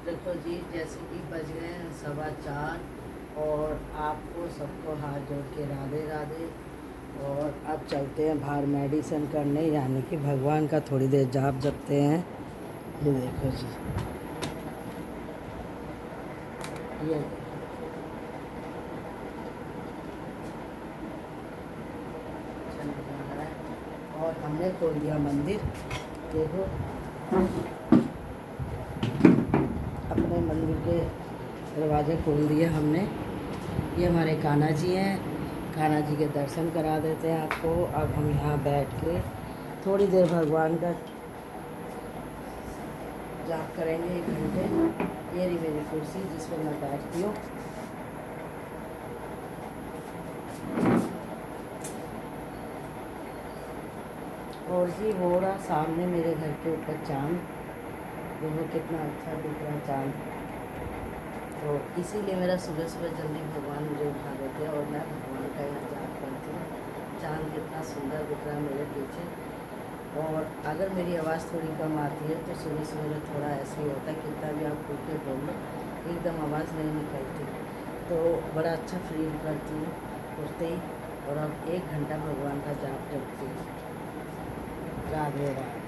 देखो जी, जैसे कि बज गए हैं 4:15 और आपको सबको हाथ जोड़ के राधे राधे। और अब चलते हैं बाहर मेडिसिन करने, यानी कि भगवान का थोड़ी देर जाप जपते हैं। ये देखो जी, ये देखो, चल रहा है। और हमने खोल दिया मंदिर। देखो, अपने मंदिर के दरवाजे खोल दिए हमने। ये हमारे कान्हा जी हैं, कान्हा जी के दर्शन करा देते हैं आपको। अब हम यहाँ बैठ के थोड़ी देर भगवान का जाप करेंगे, 1 घंटे। ये रही मेरी कुर्सी जिस पर मैं बैठती हूँ। और जी हो रहा सामने मेरे घर के ऊपर चाँद, देखो कितना अच्छा दिख रहा है चाँद। तो इसीलिए मेरा सुबह सुबह जल्दी भगवान मुझे उठा देते हैं और मैं भगवान का यहाँ जाप करती हूँ। चाँद कितना सुंदर दिख रहा है मेरे पीछे। और अगर मेरी आवाज़ थोड़ी कम आती है तो सुबह सुबह थोड़ा ऐसे ही होता है, कितना भी आप खुल के बोल लो एकदम आवाज़ नहीं निकलती। तो बड़ा अच्छा फील करती हूँ उठते ही। और अब 1 घंटा भगवान का जाप करती हूँ। राधे राधे।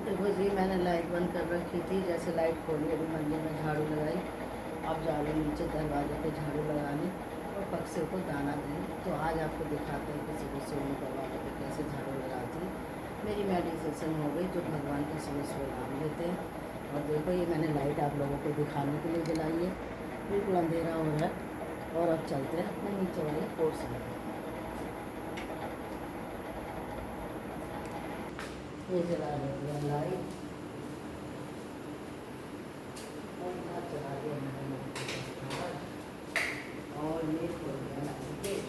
देखो जी, मैंने लाइट बंद कर रखी थी। जैसे लाइट खोली अभी मंदिर में झाड़ू लगाई। अब जा रही नीचे दरवाजे पे झाड़ू लगाने और पक्षियों को दाना देने। तो आज आपको दिखाते हैं कि सुबह सोने दरवाजे पे कैसे झाड़ू लगाती। मेरी मेडिटेशन हो गई जो भगवान की सुबह सुबह नाम लेते हैं। और देखो, ये मैंने लाइट आप लोगों को दिखाने के लिए जलाई है। बिल्कुल अंधेरा हो रहा है। और अब चलते हैं अपने नीचे वाले पोर्शन में। ये जला देते हैं लाइट। और यहाँ चला दिया मैंने मोटर। और ये खोल दिया लाइट।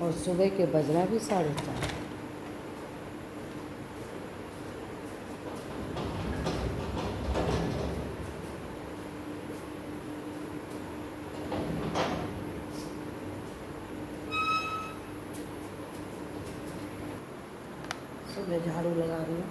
और सुबह के बज रहा भी 4:30। सुबह झाड़ू लगा रही हूँ।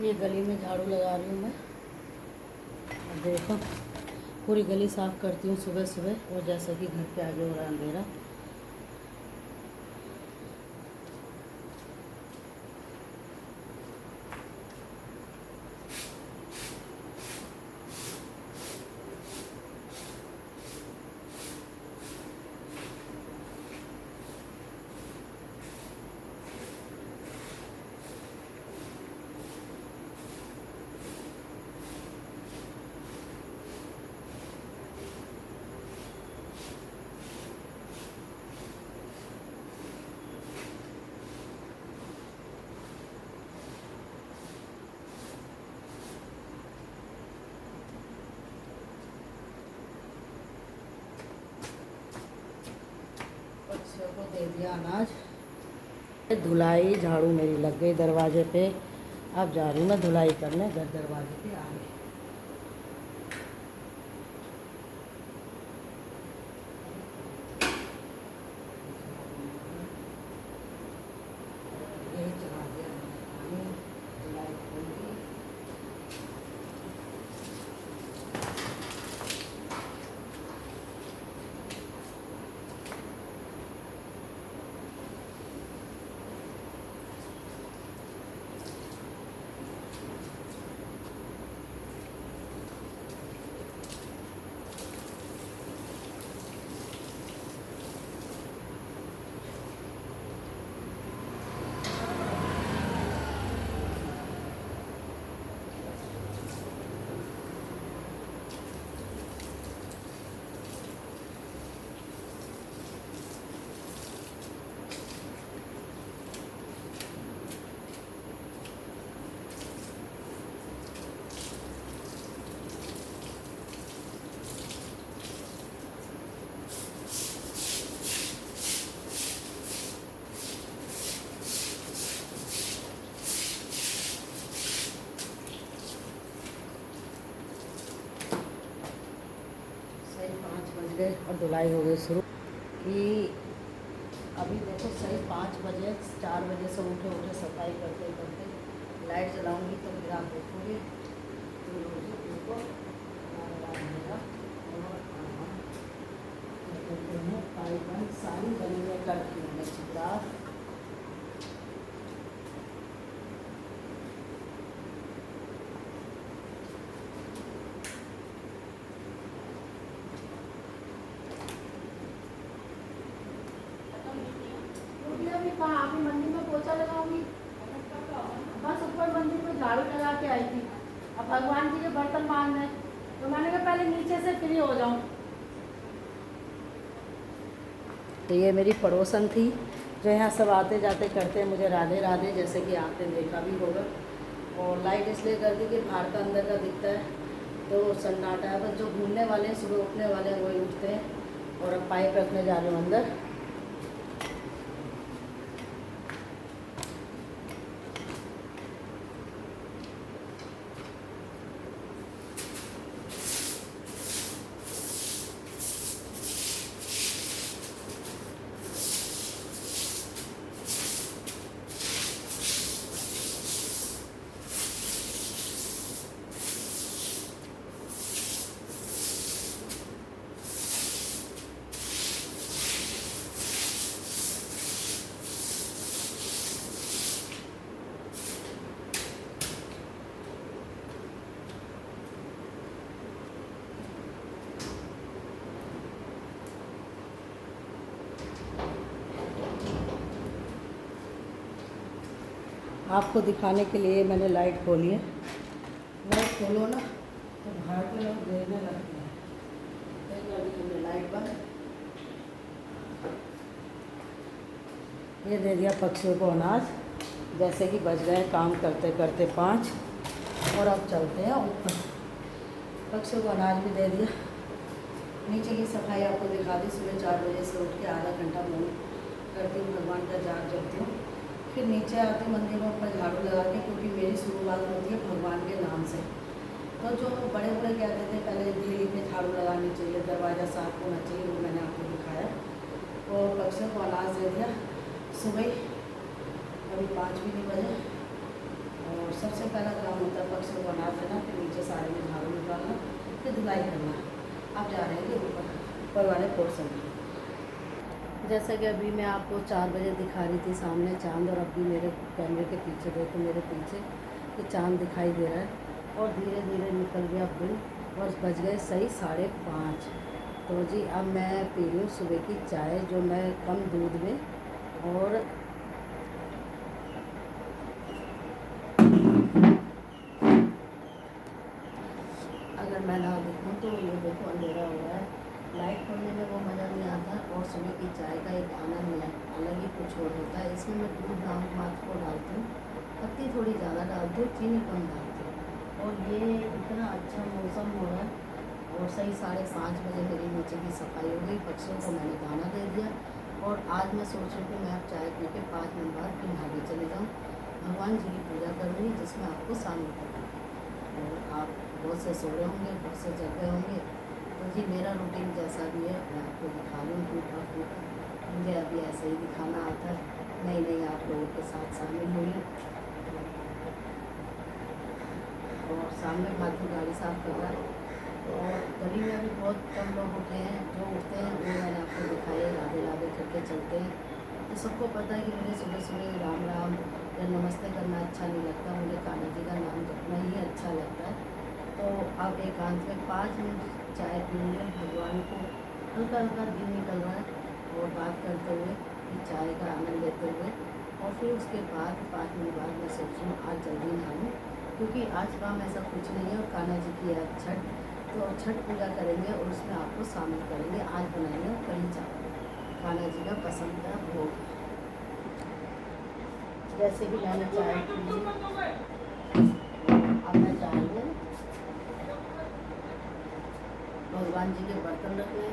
ये गली में झाड़ू लगा रही हूँ मैं। और देखो पूरी गली साफ़ करती हूँ सुबह सुबह, और जैसा कि घर के आगे हो रहा अंधेरा। बच्चों को दे दिया अनाज। धुलाई झाड़ू मेरी लग गई दरवाजे पे। अब जा रही हूँ मैं धुलाई करने घर दरवाजे के आगे। ये चला दिया पानी, धुलाई खोल दी। गए और धुलाई हो गई शुरू कि अभी देखो सही 5 बजे 4 बजे से उठे सफाई करते करते लाइट जलाऊंगी तो फिर आप देखोगे और सारी गली में करती हूँ चिपड़ा। अभी मंदिर में पोछा लगाऊंगी, बस ऊपर मंदिर में झाड़ू लगा के आई थी। अब भगवान जी के बर्तन मांजने, तो मैंने कहा पहले नीचे से फ्री हो जाऊं। तो ये मेरी पड़ोसन थी जो यहाँ सब आते जाते करते मुझे राधे राधे जैसे कि आपने देखा भी होगा। और लाइट इसलिए कर दी कि बाहर का अंदर का दिखता है तो सन्नाटा है, बस जो घूमने वाले हैं सुबह उठने वाले हैं वही उठते हैं। और अब पाइप रखने जा रहे हूँ अंदर। आपको दिखाने के लिए मैंने लाइट खोली है। लाइट खोलो ना तो बाहर के लोग देखने लगते हैं। हमने लाइट बंद, ये दे दिया पक्षियों को अनाज। जैसे कि बज गए काम करते करते 5 और अब चलते हैं ऊपर। पक्षियों को अनाज भी दे दिया। नीचे की सफाई आपको दिखा दी। सुबह 4 बजे से उठ के आधा घंटा मून करती हूँ, भगवान का जाप जपती हूँ, फिर नीचे आती मंदिर में ऊपर झाड़ू लगा के, क्योंकि मेरी शुरुआत होती है भगवान के नाम से। तो जो बड़े बड़े कहते थे पहले डेली पे झाड़ू लगानी चाहिए, दरवाज़ा साफ होना चाहिए, वो मैंने आपको दिखाया। और पक्षियों को अनाज दे दिया सुबह, अभी 5 भी नहीं बजे। और सबसे पहला काम होता है पक्ष को अनाज देना, फिर नीचे सारे में झाड़ू निकालना, फिर धुलाई करना। अब जा रहे हैं कि ऊपर वाले पोर्शन में। जैसा कि अभी मैं आपको 4 बजे दिखा रही थी सामने चाँद, और अभी मेरे कैमरे के पीछे देखो, मेरे पीछे कि चाँद दिखाई दे रहा है और धीरे धीरे निकल गया दिन और बज गए सही 5:30। तो जी अब मैं पी रही हूँ सुबह की चाय, जो मैं कम दूध में, और अगर मैं ना देखूँ तो ये देखो अंधेरा हो रहा है, लाइट पड़ने में वो मज़ा नहीं आता, और सुबह की चाय का एक आनंद है, अलग ही कुछ और होता है। इसमें मैं दूध नाममात्र को डालती हूँ, पत्ती थोड़ी ज़्यादा डालती हूँ, चीनी कम डालती हूँ, और ये इतना अच्छा मौसम हो रहा है। और सही 5:30 बजे मेरी नीचे की सफाई हो गई, पक्षियों को मैंने दाना दे दिया, और आज मैं सोच रही हूँ कि मैं अब चाय पी के 5 मिनट बाद फिर नहाने चले जाऊँ, भगवान जी की पूजा करूँगी, जिसमें आपको शामिल करूँगी। और आप बहुत से सो रहे होंगे, बहुत से जग गए होंगे, तो जी मेरा रूटीन जैसा भी है मैं आपको दिखा रही हूँ टूटा फूटा, मुझे अभी ऐसे ही दिखाना आता है, नहीं आप लोगों के साथ शामिल हुई। और सामने फालतू गाड़ी साफ कर रहा है, और गली में भी बहुत कम लोग उठे हैं, जो उठते हैं वो मैंने आपको दिखाए, राधे राधे करके चलते हैं। तो सबको पता है कि मुझे सुबह सुबह राम राम या नमस्ते करना अच्छा नहीं लगता, मुझे कान्हा जी का नाम जपना ही अच्छा लगता है। तो अब एकांत में 5 मिनट चाय पीएंगे, भगवान को हल्का हल्का दिन निकल रहा है, और बात करते हुए कि चाय का आनंद लेते हुए, और फिर उसके बाद 5 मिनट बाद मैं सोच रही हूँ आज जल्दी नहा लूँ, क्योंकि आज काम ऐसा कुछ नहीं है, और कान्हा जी की है छठ, तो छठ पूजा करेंगे और उसमें आपको शामिल करेंगे। आज बनाएंगे कढ़ी चावल, कान्हा जी का पसंद का भोग। जैसे कि मैंने चाय पी ली, अब मैं चाय में भगवान जी के बर्तन रखने,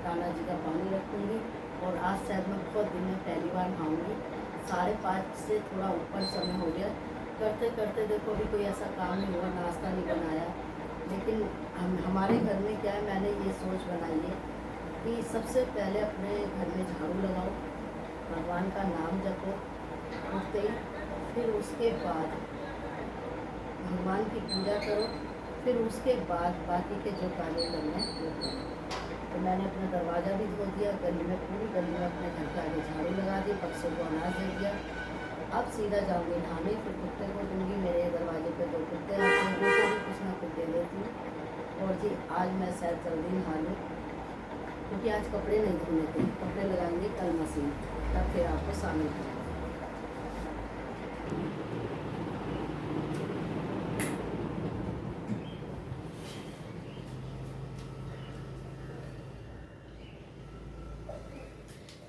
कान्हा जी का पानी रखूँगी, और आज शायद मैं बहुत दिन में पहली बार नहाऊँगी। 5:30 से थोड़ा ऊपर समय हो गया, करते करते देखो अभी कोई ऐसा काम नहीं हुआ, नाश्ता नहीं बनाया, लेकिन हमारे घर में क्या है, मैंने ये सोच बनाई है कि सबसे पहले अपने घर में झाड़ू लगाओ, भगवान का नाम जपो उठते ही, फिर उसके बाद भगवान की पूजा करो, फिर उसके बाद बाकी के जो कार्य करने हैं वो करो। तो मैंने अपना दरवाज़ा भी धो दिया, गली में पूरी गली में अपने घर के आगे झाड़ू लगा दी, पक्षियों को अनाज दे दिया। अब सीधा जाऊँगी नहाने, फिर कुत्ते को दूँगी, मेरे दरवाजे पे 2 कुत्ते आते हैं, उनको भी कुछ ना कुछ दे देती हूँ। और जी आज मैं शायद जल्दी नहा लूँ, क्योंकि आज कपड़े नहीं धोने थे, कपड़े लगाएंगे कल मशीन, तब फिर आपको शामिल करेंगे।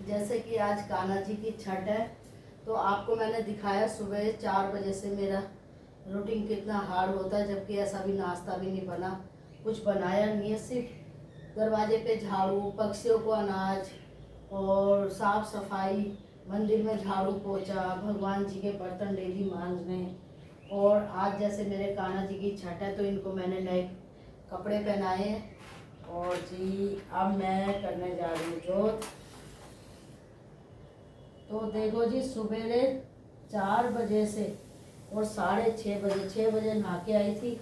जैसे कि आज कान्हा जी की छठ है, तो आपको मैंने दिखाया सुबह 4 बजे से मेरा रूटीन कितना हार्ड होता है, जबकि ऐसा भी नाश्ता भी नहीं बना, कुछ बनाया नहीं है, सिर्फ दरवाजे पे झाड़ू, पक्षियों को अनाज और साफ सफाई, मंदिर में झाड़ू पोछा, भगवान जी के बर्तन डेली मांजने। और आज जैसे मेरे कान्हा जी की छठ है, तो इनको मैंने नए कपड़े पहनाए हैं, और जी अब मैं करने जा रही हूँ जोत। तो देखो जी सवेरे 4 बजे से और 6:30 बजे नहा के आई थी,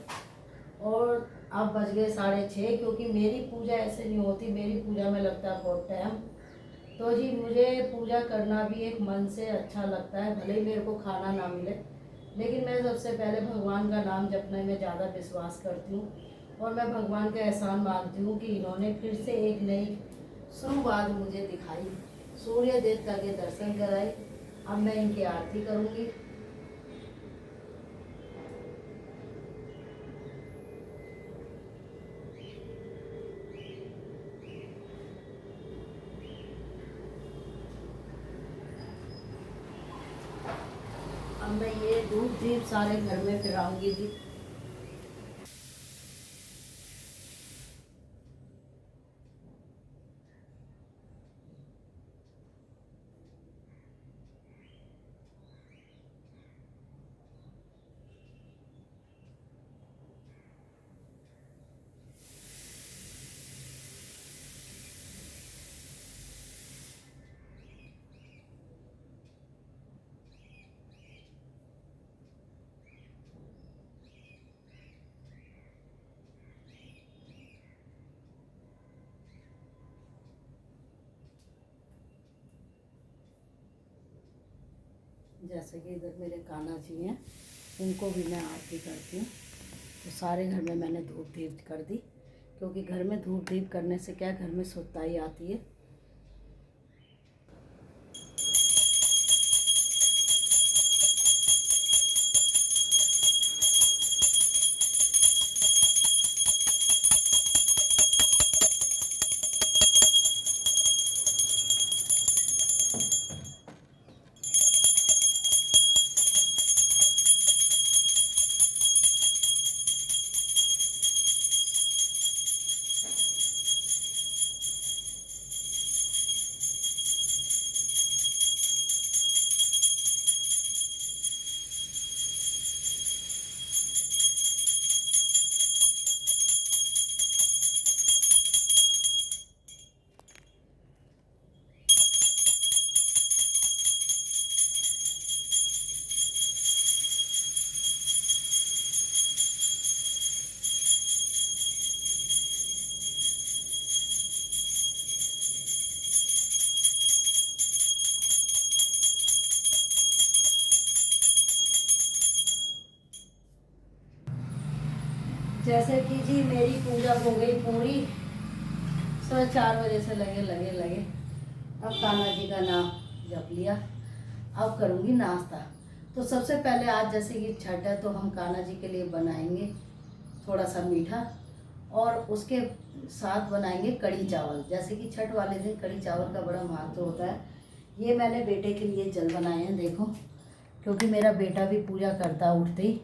और अब बज गए 6:30, क्योंकि मेरी पूजा ऐसे नहीं होती, मेरी पूजा में लगता है बहुत टाइम। तो जी मुझे पूजा करना भी एक मन से अच्छा लगता है, भले ही मेरे को खाना ना मिले, लेकिन मैं सबसे पहले भगवान का नाम जपने में ज़्यादा विश्वास करती हूँ, और मैं भगवान का एहसान मानती हूँ कि इन्होंने फिर से एक नई शुरुआत मुझे दिखाई, सूर्य देवता के दर्शन कराए। अब मैं इनकी आरती करूँगी। अब मैं ये धूप दीप सारे घर में फिराऊंगी जी। जैसे कि इधर मेरे कान्हा जी हैं, उनको भी मैं आरती करती हूँ। तो सारे घर में मैंने धूप दीप कर दी, क्योंकि घर में धूप दीप करने से क्या, घर में शुद्धताई आती है। जैसे कि जी मेरी पूजा हो गई पूरी, 4:30 बजे से लगे। अब कान्हा जी का नाम जप लिया, अब करूँगी नाश्ता। तो सबसे पहले आज जैसे कि छठ है, तो हम कान्हा जी के लिए बनाएंगे थोड़ा सा मीठा, और उसके साथ बनाएंगे कढ़ी चावल। जैसे कि छठ वाले दिन कढ़ी चावल का बड़ा महत्व होता है। ये मैंने बेटे के लिए जल बनाए हैं, देखो, क्योंकि मेरा बेटा भी पूजा करता उठते ही,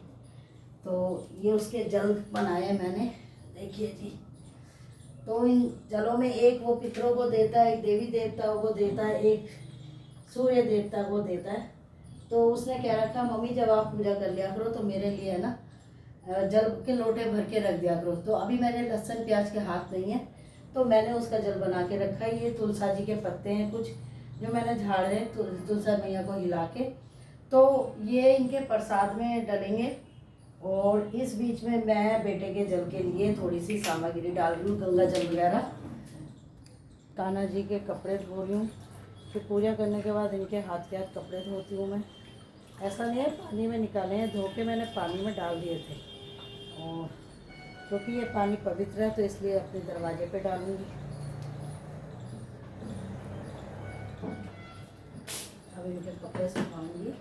तो ये उसके जल बनाए हैं मैंने, देखिए जी। तो इन जलों में एक वो पितरों को देता है, एक देवी देवताओं को देता है, एक सूर्य देवता को देता है। तो उसने कह रखा, मम्मी जब आप पूजा कर लिया करो तो मेरे लिए है ना जल के लोटे भर के रख दिया करो। तो अभी मैंने लहसुन प्याज के हाथ नहीं है, तो मैंने उसका जल बना के रखा है। ये तुलसा जी के पत्ते हैं कुछ, जो मैंने झाड़े तुलसा मैया को हिला के, तो ये इनके प्रसाद में डलेंगे। और इस बीच में मैं बेटे के जल के लिए थोड़ी सी सामग्री डाल रही हूँ, गंगा जल वगैरह। कान्हा जी के कपड़े धो रही हूँ, फिर पूजा करने के बाद इनके हाथ के हाथ कपड़े धोती हूँ मैं। ऐसा नहीं है पानी में निकाले हैं, धो के मैंने पानी में डाल दिए थे, और क्योंकि ये पानी पवित्र है तो इसलिए अपने दरवाजे पे डालूँगी। अब इनके कपड़े सुखाऊंगी,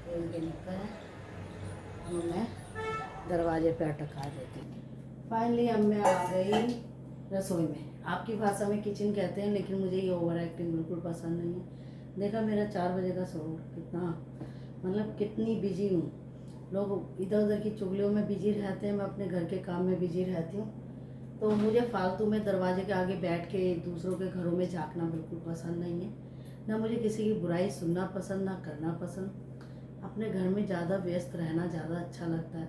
इनके निकल है, और मैं दरवाजे पे अटका देती हूँ। फाइनली अब मैं आ गई रसोई में। आपकी भाषा में किचन कहते हैं, लेकिन मुझे ये ओवर एक्टिंग बिल्कुल पसंद नहीं है। देखा मेरा 4 बजे का शो, कितना मतलब कितनी बिजी हूँ। लोग इधर उधर की चुगलियों में बिजी रहते हैं, मैं अपने घर के काम में बिजी रहती हूँ। तो मुझे फालतू में दरवाजे के आगे बैठ के दूसरों के घरों में झाँकना बिल्कुल पसंद नहीं है। ना मुझे किसी की बुराई सुनना पसंद, ना करना पसंद। अपने घर में ज़्यादा व्यस्त रहना ज़्यादा अच्छा लगता है।